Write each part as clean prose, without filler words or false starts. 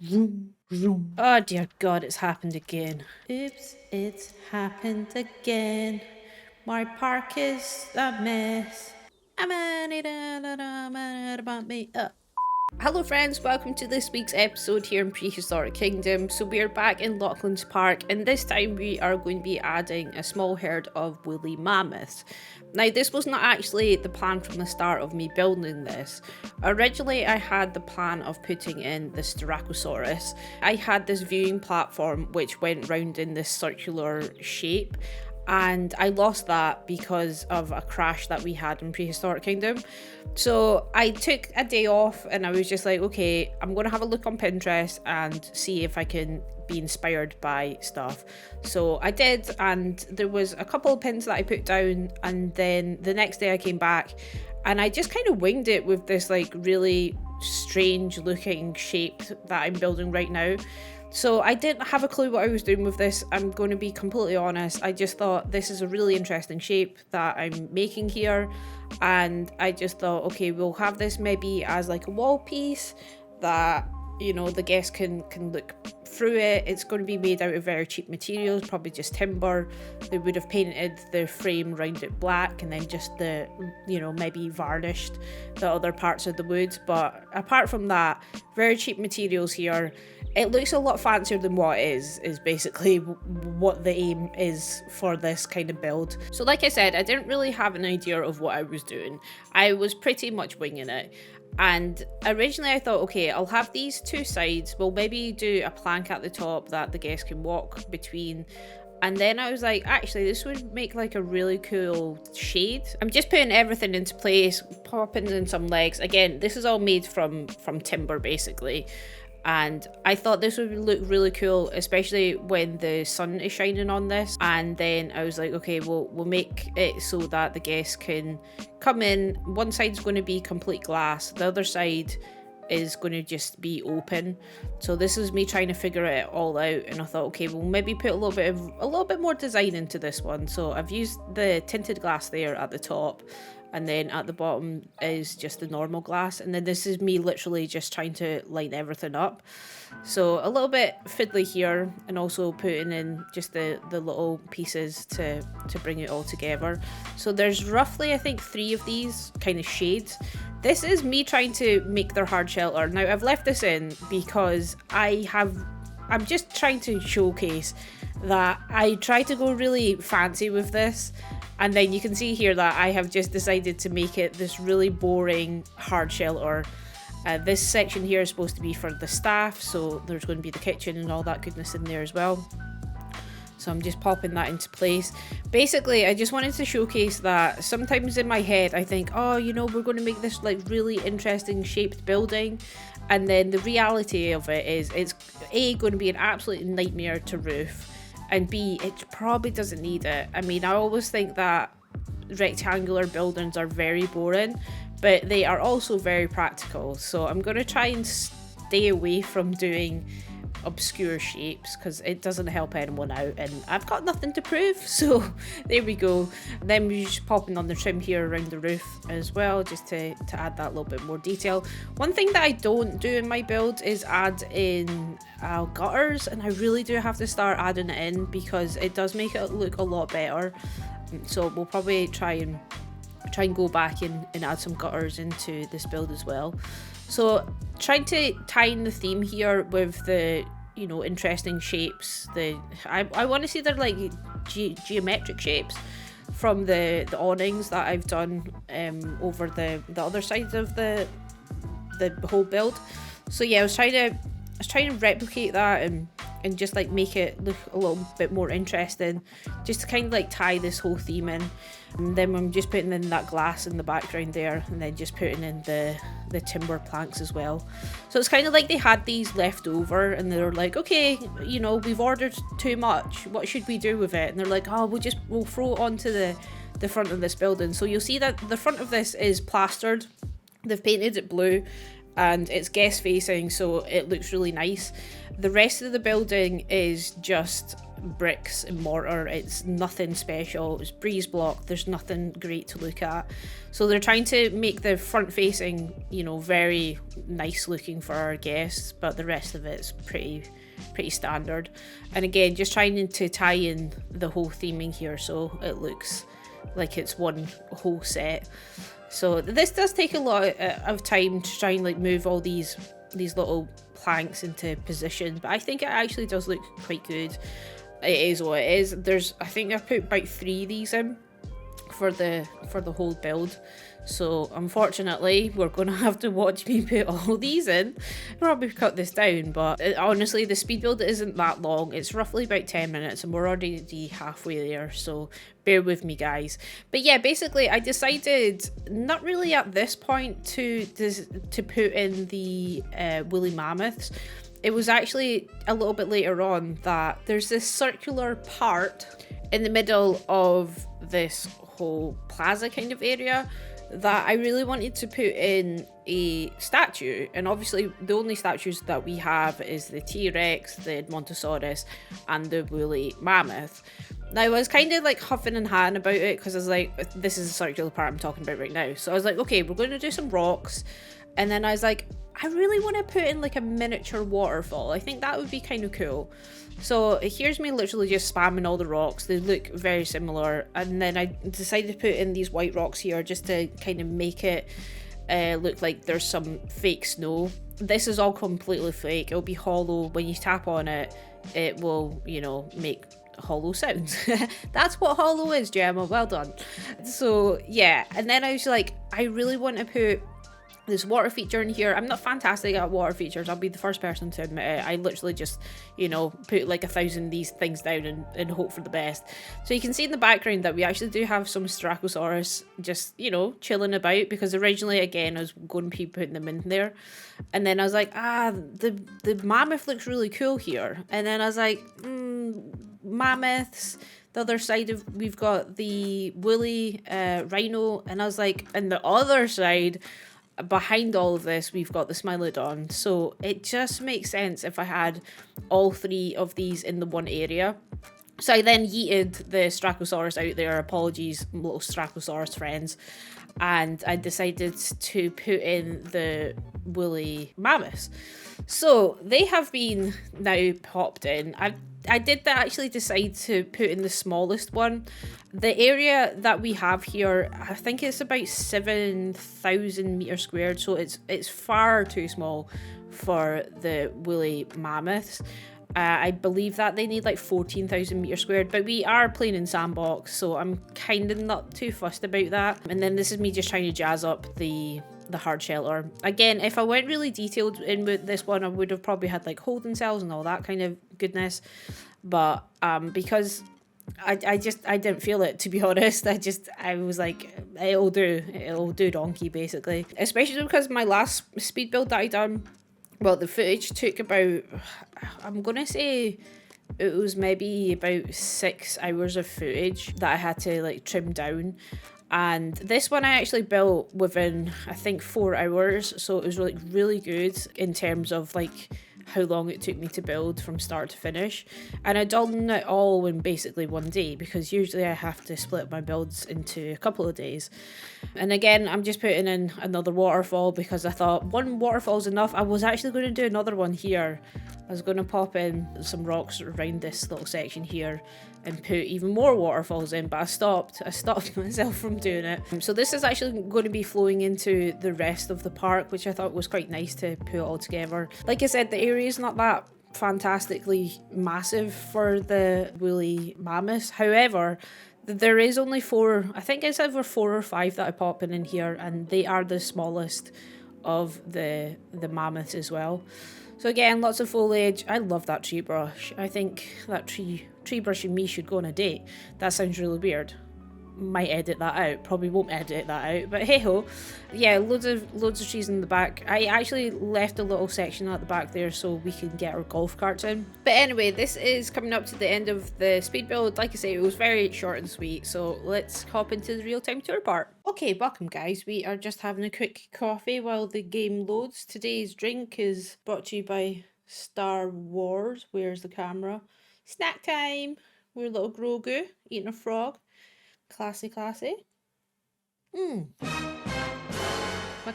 Vroom, vroom. Oh dear God, it's happened again. Oops, it's happened again. My park is a mess. About me. Hello friends, welcome to this week's episode here in Prehistoric Kingdom. So we are back in Lochland's park, and this time we are going to be adding a small herd of woolly mammoths. Now this was not actually the plan from the start of me building this. Originally I had the plan of putting in this Tyrannosaurus. I had this viewing platform which went round in this circular shape, and I lost that because of a crash that we had in Prehistoric Kingdom. So I took a day off and I was just like, okay, I'm going to have a look on Pinterest and see if I can be inspired by stuff. So I did, and there was a couple of pins that I put down, and then the next day I came back and I just kind of winged it with this like really strange looking shape that I'm building right now. So I didn't have a clue what I was doing with this, I'm going to be completely honest. I just thought this is a really interesting shape that I'm making here, and I just thought, okay, we'll have this maybe as like a wall piece that, you know, the guests can look through it. It's going to be made out of very cheap materials, probably just timber. They would have painted the frame around it black and then just the, you know, maybe varnished the other parts of the wood. But apart from that, very cheap materials here. It looks a lot fancier than what it is basically what the aim is for this kind of build. So like I said, I didn't really have an idea of what I was doing. I was pretty much winging it. And originally I thought, okay, I'll have these two sides. We'll maybe do a plank at the top that the guests can walk between. And then I was like, actually, this would make like a really cool shade. I'm just putting everything into place, popping in some legs. Again, this is all made from timber basically. And I thought this would look really cool, especially when the sun is shining on this. And then I was like, okay, we'll make it so that the guests can come in. One side's going to be complete glass, the other side is going to just be open. So this is me trying to figure it all out, and I thought, okay, we'll maybe put a little bit more design into this one. So I've used the tinted glass there at the top, and then at the bottom is just the normal glass, and then this is me literally just trying to line everything up. So a little bit fiddly here, and also putting in just the little pieces to bring it all together. So there's roughly, I think, 3 of these kind of shades. This is me trying to make their hard shelter. Now I've left this in because I'm just trying to showcase that I try to go really fancy with this. And then you can see here that I have just decided to make it this really boring hard shelter. This section here is supposed to be for the staff, so there's going to be the kitchen and all that goodness in there as well. So I'm just popping that into place. Basically, I just wanted to showcase that sometimes in my head I think, oh, you know, we're going to make this like really interesting shaped building. And then the reality of it is it's A, going to be an absolute nightmare to roof, and B, it probably doesn't need it. I mean, I always think that rectangular buildings are very boring, but they are also very practical. So I'm going to try and stay away from doing obscure shapes because it doesn't help anyone out, and I've got nothing to prove. So there we go. And then we're just popping on the trim here around the roof as well, just to add that little bit more detail. One thing that I don't do in my build is add in gutters, and I really do have to start adding it in because it does make it look a lot better. So we'll probably try and go back and add some gutters into this build as well. So trying to tie in the theme here with the, you know, interesting shapes. I want to see they're like geometric shapes from the awnings that I've done over the other sides of the whole build. So yeah, I was trying to replicate that and just like make it look a little bit more interesting, just to kind of like tie this whole theme in. And then I'm just putting in that glass in the background there, and then just putting in the timber planks as well. So it's kind of like they had these left over, and they're like, okay, you know, we've ordered too much, what should we do with it? And they're like, oh, we'll throw it onto the front of this building. So you'll see that the front of this is plastered. They've painted it blue, and it's guest facing, so it looks really nice. The rest of the building is just bricks and mortar. It's nothing special. It's breeze block. There's nothing great to look at. So they're trying to make the front facing, you know, very nice looking for our guests, but the rest of it's pretty standard. And again, just trying to tie in the whole theming here so it looks like it's one whole set. So this does take a lot of time to try and like move all these little planks into position, but I think it actually does look quite good. It is what it is. I think I put about 3 of these in for the whole build. So unfortunately, we're going to have to watch me put all these in. Probably cut this down, but honestly, the speed build isn't that long. It's roughly about 10 minutes and we're already halfway there. So bear with me, guys. But yeah, basically, I decided not really at this point to put in the woolly mammoths. It was actually a little bit later on that there's this circular part in the middle of this whole plaza kind of area that I really wanted to put in a statue. And obviously the only statues that we have is the T-Rex, the Edmontosaurus, and the woolly mammoth. Now I was kind of like huffing and hawing about it because I was like, this is the circular part I'm talking about right now. So I was like, okay, we're going to do some rocks. And then I was like, I really want to put in like a miniature waterfall. I think that would be kind of cool. So here's me literally just spamming all the rocks. They look very similar. And then I decided to put in these white rocks here just to kind of make it look like there's some fake snow. This is all completely fake. It'll be hollow. When you tap on it, it will, you know, make hollow sounds. That's what hollow is, Gemma. Well done. So yeah, and then I was like, I really want to put this water feature in here. I'm not fantastic at water features, I'll be the first person to admit it. I literally just, you know, put like 1,000 of these things down and hope for the best. So you can see in the background that we actually do have some Tyrannosaurus just, you know, chilling about, because originally, again, I was going to be putting them in there. And then I was like, the mammoth looks really cool here. And then I was like, mammoths. The other side of, we've got the woolly rhino. And I was like, and the other side, behind all of this, we've got the Smilodon. So it just makes sense if I had all 3 of these in the one area. So I then yeeted the Strachosaurus out there. Apologies, little Strachosaurus friends. And I decided to put in the woolly mammoths. So they have been now popped in. I did actually decide to put in the smallest one. The area that we have here, I think it's about 7,000 meters squared, so it's far too small for the woolly mammoths. I believe that they need like 14,000 meters squared, but we are playing in sandbox, so I'm kind of not too fussed about that. And then this is me just trying to jazz up the hard shelter. Again, if I went really detailed in with this one, I would have probably had like holding cells and all that kind of goodness. But because I didn't feel it, to be honest. I was like, it'll do donkey, basically. Especially because my last speed build that I done, well, the footage took about, I'm gonna say it was maybe about 6 hours of footage that I had to like trim down. And this one I actually built within, I think, 4 hours. So it was like really good in terms of like how long it took me to build from start to finish. And I done it all in basically one day, because usually I have to split my builds into a couple of days. And again, I'm just putting in another waterfall because I thought one waterfall is enough. I was actually going to do another one here. I was going to pop in some rocks around this little section here and put even more waterfalls in, but I stopped myself from doing it. So this is actually going to be flowing into the rest of the park, which I thought was quite nice to put all together. Like I said, the area is not that fantastically massive for the woolly mammoths. However, there is only 4, I think it's either 4 or 5 that I pop in here, and they are the smallest of the mammoths as well. So again, lots of foliage. I love that tree brush. I think that tree brush and me should go on a date. That sounds really weird. might edit that out. Probably won't edit that out, but hey ho. Yeah, loads of trees in the back. I actually left a little section at the back there so we can get our golf carts in. But anyway, this is coming up to the end of the speed build. Like I say, it was very short and sweet, so let's hop into the real-time tour part. Okay, welcome guys. We are just having a quick coffee while the game loads. Today's drink is brought to you by Star Wars. Where's the camera? Snack time. We're little Grogu eating a frog. Classy, classy. My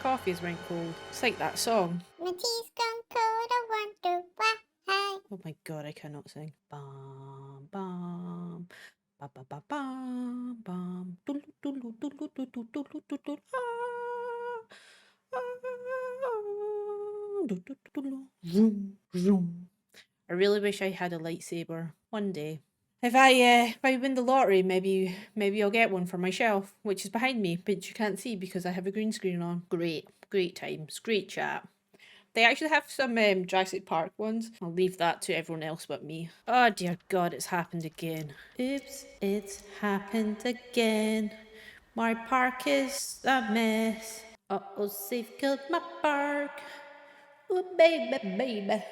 coffee is went cold. It's like that song. My tea's gone cold, I wonder why. Oh my god, I cannot sing. Bam, bam, ba ba ba bam, bam, doodle doodle doodle doodle doodle doodle. Vroom, vroom. I really wish I had a lightsaber one day. If I win the lottery, maybe I'll get one for my shelf, which is behind me, but you can't see because I have a green screen on. Great times, great chat. They actually have some Jurassic Park ones. I'll leave that to everyone else but me. Oh dear God, it's happened again. Oops, it's happened again. My park is a mess. Uh-oh, safe killed my park. Oh baby.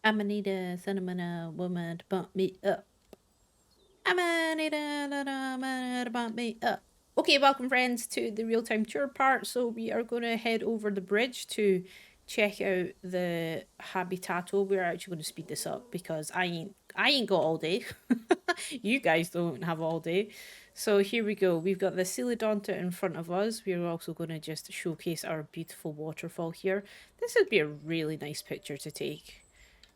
I'ma need a cinnamon woman to bump me up. I'ma need a woman to bump me up. Okay, welcome friends to the real-time tour part. So we are going to head over the bridge to check out the habitato. We're actually going to speed this up because I ain't got all day. You guys don't have all day. So here we go. We've got the Coelodonta in front of us. We're also going to just showcase our beautiful waterfall here. This would be a really nice picture to take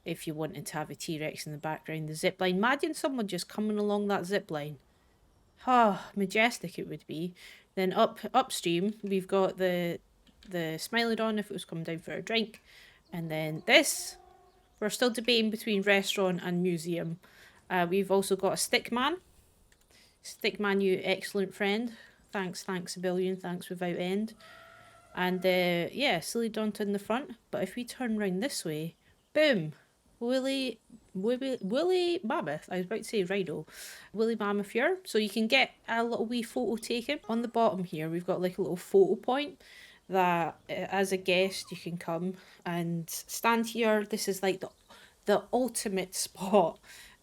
if you wanted to have a T-Rex in the background. The zip line. Imagine someone just coming along that zip line. Ah, majestic it would be. Then upstream, we've got the Smilodon if it was coming down for a drink. And then this, we're still debating between restaurant and museum. We've also got a Stickman. Stickman, you excellent friend. Thanks a billion. Thanks without end. And yeah, Coelodonta in the front. But if we turn around this way, boom, Woolly Mammoth. I was about to say rhino. Woolly Mammoth here. So you can get a little wee photo taken. On the bottom here, we've got like a little photo point that as a guest you can come and stand here. This is like the ultimate spot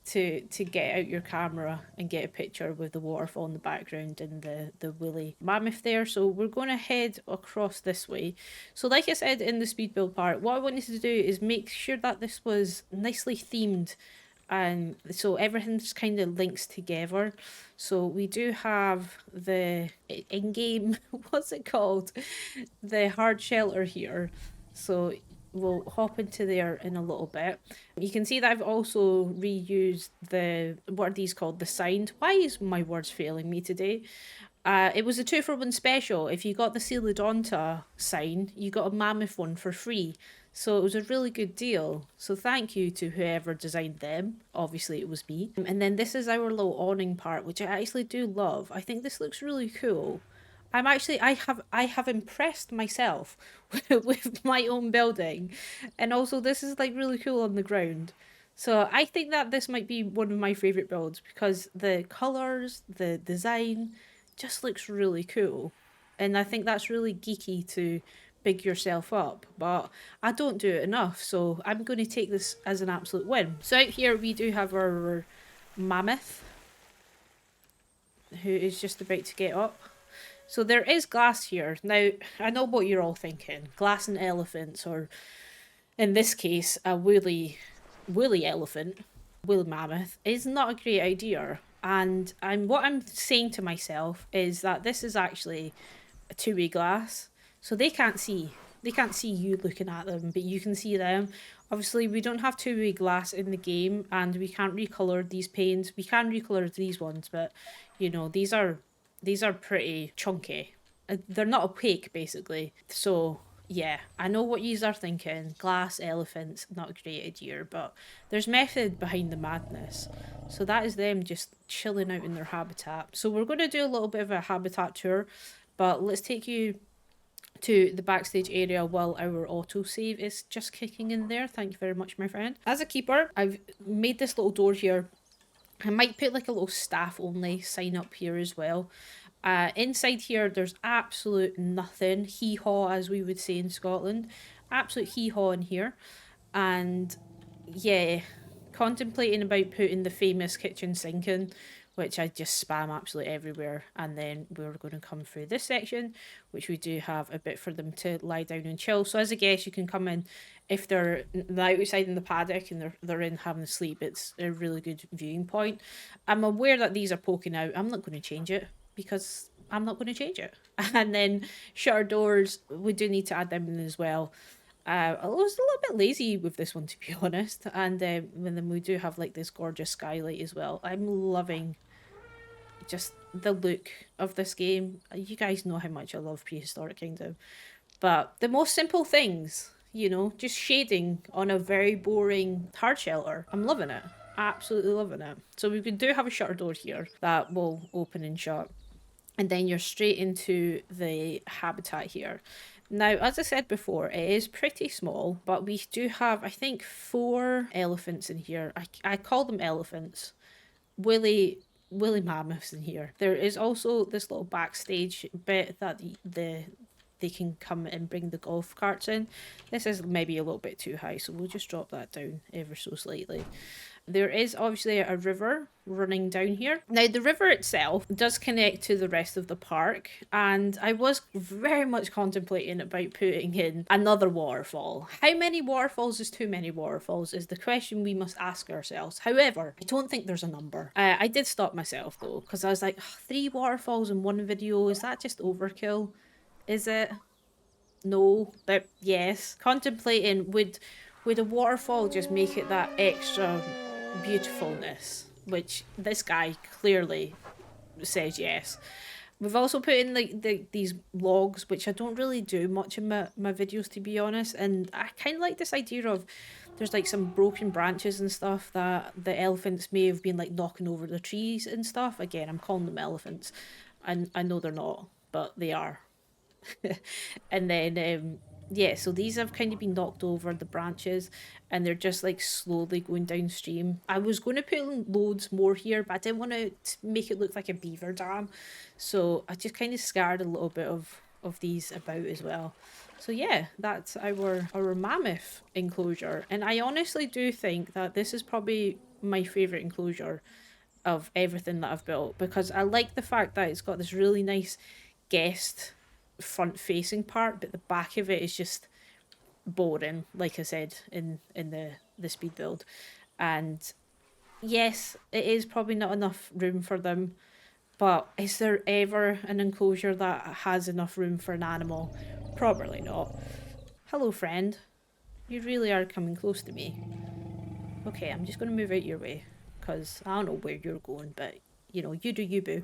to get out your camera and get a picture with the waterfall in the background and the woolly mammoth there. So we're going to head across this way. So like I said in the speed build part, what I wanted to do is make sure that this was nicely themed, and so everything just kind of links together. So we do have the in-game, what's it called, the hard shelter here. So we'll hop into there in a little bit. You can see that I've also reused what are these called? The signed. Why is my words failing me today? It was a 2-for-1 special. If you got the Coelodonta sign, you got a mammoth one for free. So it was a really good deal. So thank you to whoever designed them. Obviously it was me. And then this is our little awning part, which I actually do love. I think this looks really cool. I have impressed myself with my own building, and also this is like really cool on the ground. So I think that this might be one of my favorite builds because the colors, the design just looks really cool. And I think that's really geeky to big yourself up, but I don't do it enough, so I'm going to take this as an absolute win. So out here we do have our mammoth, who is just about to get up. So there is glass here. Now, I know what you're all thinking. Glass and elephants, or in this case, a woolly elephant, woolly mammoth, is not a great idea. And what I'm saying to myself is that this is actually a two-way glass. So they can't see. They can't see you looking at them, but you can see them. Obviously, we don't have two-way glass in the game, and we can't recolor these panes. We can recolor these ones, but, you know, these are pretty chunky. They're not opaque, basically. So, yeah, I know what yous are thinking. Glass elephants, not a great idea, but there's method behind the madness. So that is them just chilling out in their habitat. So we're going to do a little bit of a habitat tour, but let's take you to the backstage area while our autosave is just kicking in there. Thank you very much, my friend. As a keeper, I've made this little door here. I might put like a little staff only sign up here as well. Inside here, there's absolute nothing. Hee-haw, as we would say in Scotland. Absolute hee-haw in here. And yeah, contemplating about putting the famous kitchen sink in, which I just spam absolutely everywhere. And then we're going to come through this section, which we do have a bit for them to lie down and chill. So as a guest, you can come in if they're outside in the paddock and they're in having a sleep. It's a really good viewing point. I'm aware that these are poking out. I'm not going to change it because I'm not going to change it. And then shutter doors, we do need to add them in as well. I was a little bit lazy with this one, to be honest. And then we do have like this gorgeous skylight as well. I'm loving just the look of this game. You guys know how much I love Prehistoric Kingdom. But the most simple things, you know, just shading on a very boring hard shelter. I'm loving it. Absolutely loving it. So we do have a shutter door here that will open and shut. And then you're straight into the habitat here. Now, as I said before, it is pretty small, but we do have, I think, 4 elephants in here. I call them elephants. Woolly Mammoths in here. There is also this little backstage bit that they can come and bring the golf carts in. This is maybe a little bit too high, so we'll just drop that down ever so slightly. There is obviously a river running down here. Now, the river itself does connect to the rest of the park, and I was very much contemplating about putting in another waterfall. How many waterfalls is too many waterfalls is the question we must ask ourselves. However, I don't think there's a number. I did stop myself though, because I was like, 3 waterfalls in one video, is that just overkill? Is it? No, but yes. Contemplating, would a waterfall just make it that extra beautifulness, which this guy clearly says yes. We've also put in like these logs, which I don't really do much in my videos, to be honest, and I kind of like this idea of there's like some broken branches and stuff that the elephants may have been like knocking over the trees and stuff. Again, I'm calling them elephants, and I know they're not, but they are. And then yeah, so these have kind of been knocked over, the branches, and they're just like slowly going downstream. I was going to put in loads more here, but I didn't want to make it look like a beaver dam, so I just kind of scared a little bit of these about as well. So yeah, that's our mammoth enclosure, and I honestly do think that this is probably my favorite enclosure of everything that I've built, because I like the fact that it's got this really nice guest front facing part, but the back of it is just boring, like I said in the speed build. And yes, it is probably not enough room for them, but is there ever an enclosure that has enough room for an animal? Probably not. Hello, friend. You really are coming close to me. Okay, I'm just going to move out your way, because I don't know where you're going, but you know, you do you, boo.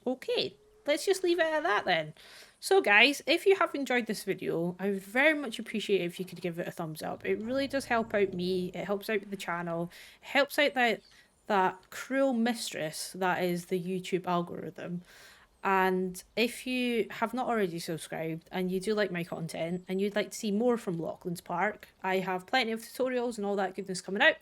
Okay, let's just leave it at that then. So guys, if you have enjoyed this video, I would very much appreciate it if you could give it a thumbs up. It really does help out me, it helps out the channel, it helps out that cruel mistress that is the YouTube algorithm. And if you have not already subscribed and you do like my content and you'd like to see more from Lochland's Park, I have plenty of tutorials and all that goodness coming out.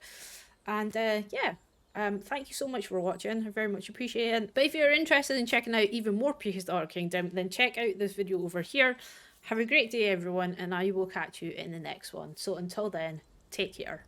And yeah, thank you so much for watching. I very much appreciate it. But if you're interested in checking out even more Prehistoric Kingdom, then check out this video over here. Have a great day, everyone, and I will catch you in the next one. So until then, take care.